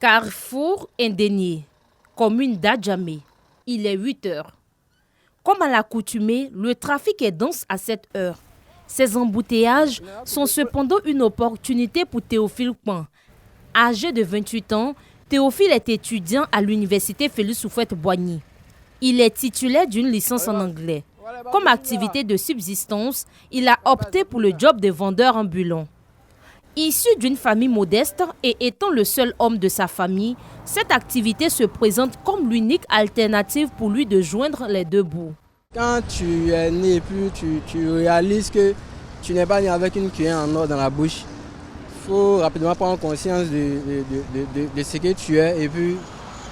Carrefour Indénié, commune d'Adjamé. Il est 8 heures. Comme à l'accoutumée, le trafic est dense à cette heure. Ces embouteillages sont cependant une opportunité pour Théophile Kouan. Âgé de 28 ans, Théophile est étudiant à l'université Félix Houphouët-Boigny. Il est titulaire d'une licence en anglais. Comme activité de subsistance, il a opté pour le job de vendeur ambulant. Issu d'une famille modeste et étant le seul homme de sa famille, cette activité se présente comme l'unique alternative pour lui de joindre les deux bouts. Quand tu es né et puis tu réalises que tu n'es pas né avec une cuillère en or dans la bouche, il faut rapidement prendre conscience de ce que tu es et puis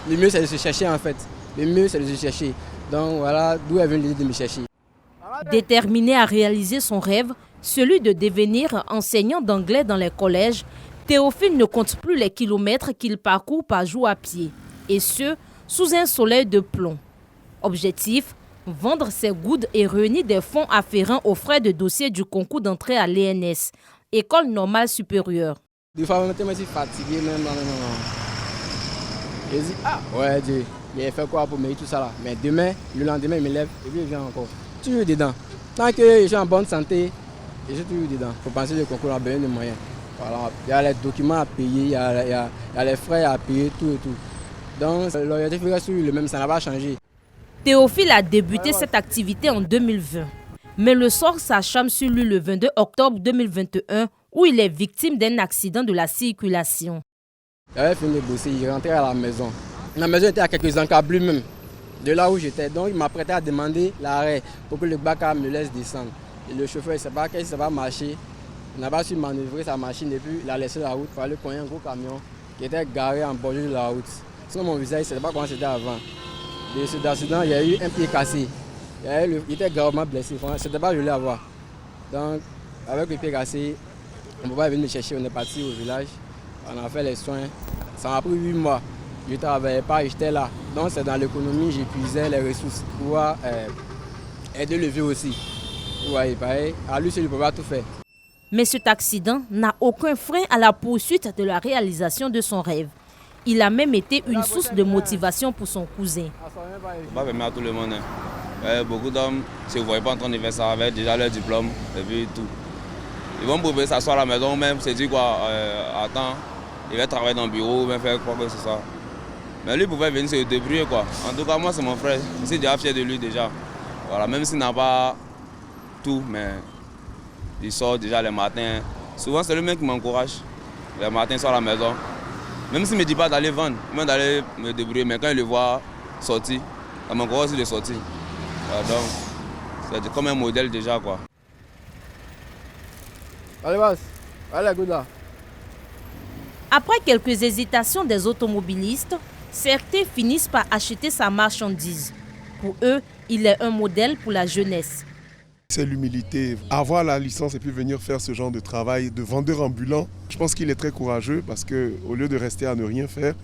le mieux c'est de se chercher en fait. Le mieux c'est de se chercher. Donc voilà d'où est venue l'idée de me chercher. Déterminé à réaliser son rêve, celui de devenir enseignant d'anglais dans les collèges, Théophile ne compte plus les kilomètres qu'il parcourt par jour à pied, et ce, sous un soleil de plomb. Objectif, vendre ses goudes et réunir des fonds afférents aux frais de dossier du concours d'entrée à l'ENS, École normale supérieure. Des fois, je suis fatigué même. Je dis, ouais, Dieu, il a fait quoi pour me tout ça là. Mais demain, le lendemain, il me lève et puis il vient encore. Toujours dedans. Tant que je suis en bonne santé, je suis toujours dedans. Il faut penser le concours, on a besoin de moyens. Voilà. Il y a les documents à payer, il y a les frais à payer, tout et tout. Donc, l'orientation reste le même, ça n'a pas changé. Théophile a débuté cette activité en 2020. Mais le sort s'achame sur lui le 22 octobre 2021, où il est victime d'un accident de la circulation. J'avais fini de bosser, il rentrait à la maison. La maison était à quelques encablures même, de là où j'étais. Donc il m'apprêtait à demander l'arrêt pour que le bac me laisse descendre. Et le chauffeur, il ne sait pas marcher. Il n'a pas su manœuvrer sa machine et puis il a laissé la route pour aller cogner un gros camion qui était garé en bordure de la route. Sinon mon visage, je ne savais pas comment c'était avant. De cet accident, il y a eu un pied cassé. Il était gravement blessé. C'était pas joli à voir. Donc, avec le pied cassé, on ne peut pas venir me chercher. On est parti au village. On a fait les soins. Ça m'a pris 8 mois. Je ne travaillais pas, j'étais là. Donc, c'est dans l'économie, j'épuisais les ressources pour pouvoir aider le vieux aussi. Vous voyez, pareil. À lui, il ne peut pas tout faire. Mais cet accident n'a aucun frein à la poursuite de la réalisation de son rêve. Il a même été une source de motivation pour son cousin. C'est pas permis à tout le monde. Beaucoup d'hommes ne se voient pas en train de faire ça avec déjà leur diplôme et puis tout. Ils vont pouvoir s'asseoir à la maison même, se dire quoi, attends, il va travailler dans le bureau, même faire quoi que ce soit. Mais lui pouvait venir se débrouiller quoi. En tout cas, moi c'est mon frère, je suis déjà fier de lui déjà. Voilà, même s'il n'a pas tout, mais il sort déjà les matins. Souvent c'est lui-même qui m'encourage. Les matins il sort à la maison. Même s'il ne me dit pas d'aller vendre, même d'aller me débrouiller, mais quand il le voit sortir, ça m'encourage aussi de sortir. Donc, c'est comme un modèle déjà, quoi. Allez, boss. Allez, good là. Après quelques hésitations des automobilistes, certains finissent par acheter sa marchandise. Pour eux, il est un modèle pour la jeunesse. C'est l'humilité. Avoir la licence et puis venir faire ce genre de travail de vendeur ambulant, je pense qu'il est très courageux parce qu'au lieu de rester à ne rien faire,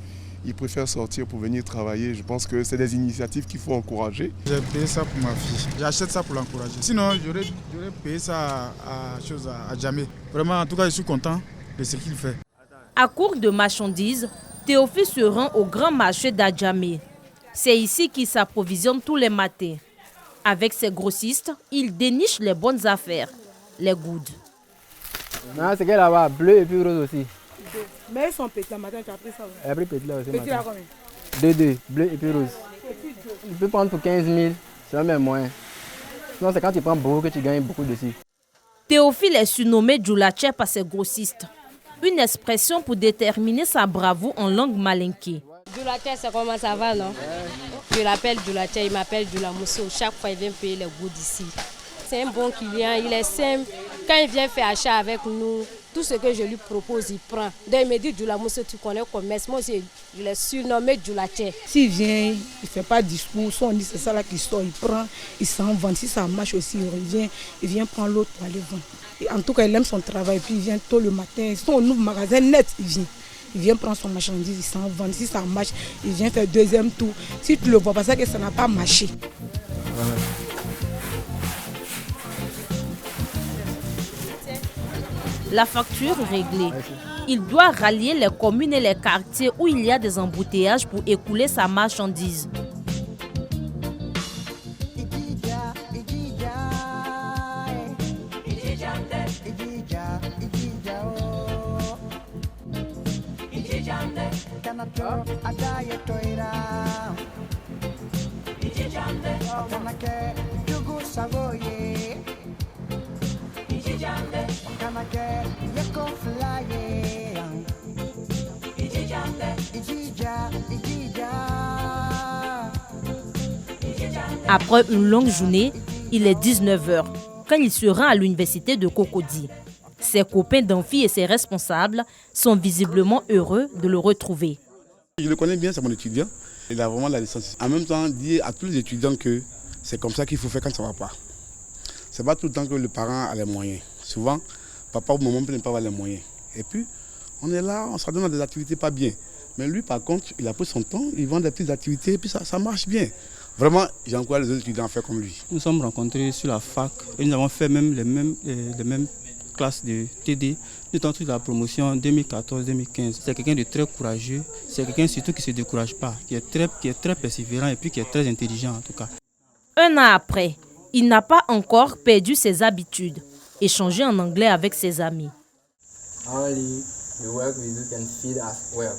il préfère sortir pour venir travailler. Je pense que c'est des initiatives qu'il faut encourager. J'ai payé ça pour ma fille. J'achète ça pour l'encourager. Sinon, j'aurais payé ça à jamais. Vraiment, en tout cas, je suis content de ce qu'il fait. À court de marchandises, Théophile se rend au grand marché d'Adjamé. C'est ici qu'il s'approvisionne tous les matins. Avec ses grossistes, il déniche les bonnes affaires, les goods. Non, c'est qu'elle là-bas, bleu et puis rose aussi. Mais ils sont petits là, matin, tu as pris ça. Elle a pris petit là aussi. Petit là combien? 2, bleu et puis rose. Tu peux prendre pour 15 000, c'est même moins. Sinon, c'est quand tu prends beaucoup que tu gagnes beaucoup dessus. Théophile est surnommé Djoulaché par ses grossistes. Une expression pour déterminer sa bravoure en langue malinké. Djoulaché, c'est comment ça va, non? Je l'appelle Djoulaché, il m'appelle Djoulamousso. Chaque fois, il vient payer les goûts d'ici. C'est un bon client, il est simple. Quand il vient faire achat avec nous, tout ce que je lui propose, il prend. Donc il me dit, Djoulamousso, tu connais le commerce. Moi aussi, je l'ai surnommé Djoulaché. S'il vient, il ne fait pas de discours. Soit on dit c'est ça là qui sort, il prend, il s'en vend. Si ça marche aussi, il revient, il vient prendre l'autre pour aller vendre. Et en tout cas, il aime son travail. Puis il vient tôt le matin. Si on ouvre le magasin net, il vient. Il vient prendre son marchandise, il s'en vend. Si ça marche, il vient faire deuxième tour. Si tu le vois, parce que ça n'a pas marché. La facture réglée. il doit rallier les communes et les quartiers où il y a des embouteillages pour écouler sa marchandise. Après une longue journée, il est 19h quand il se rend à l'université de Cocody. Ses copains d'amphi et ses responsables sont visiblement heureux de le retrouver. Je le connais bien, c'est mon étudiant. Il a vraiment la licence. En même temps, dire à tous les étudiants que c'est comme ça qu'il faut faire quand ça ne va pas. Ce n'est pas tout le temps que le parent a les moyens. Souvent, papa ou maman ne peut pas avoir les moyens. Et puis, on est là, on se donne à des activités pas bien. Mais lui, par contre, il a pris son temps, il vend des petites activités et puis ça marche bien. Vraiment, j'encourage les autres étudiants à faire comme lui. Nous sommes rencontrés sur la fac et nous avons fait même les mêmes classes de TD. Nous avons fait la promotion 2014-2015. C'est quelqu'un de très courageux, c'est quelqu'un surtout qui ne se décourage pas, qui est très persévérant et puis qui est très intelligent en tout cas. Un an après, il n'a pas encore perdu ses habitudes. Échanger en anglais avec ses amis. Only the work we do can feed us well.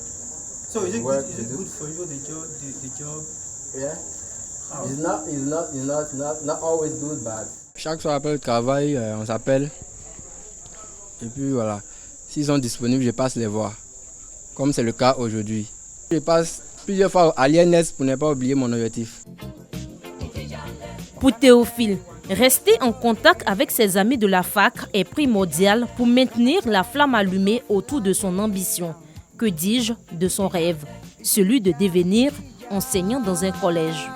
So is it good for you the job? Yeah. It's not always good, but chaque soir après le travail, on s'appelle. Et puis voilà, s'ils sont disponibles, je passe les voir. Comme c'est le cas aujourd'hui. Je passe plusieurs fois à l'INS pour ne pas oublier mon objectif. Pour Théophile, rester en contact avec ses amis de la fac est primordial pour maintenir la flamme allumée autour de son ambition. Que dis-je de son rêve, celui de devenir enseignant dans un collège.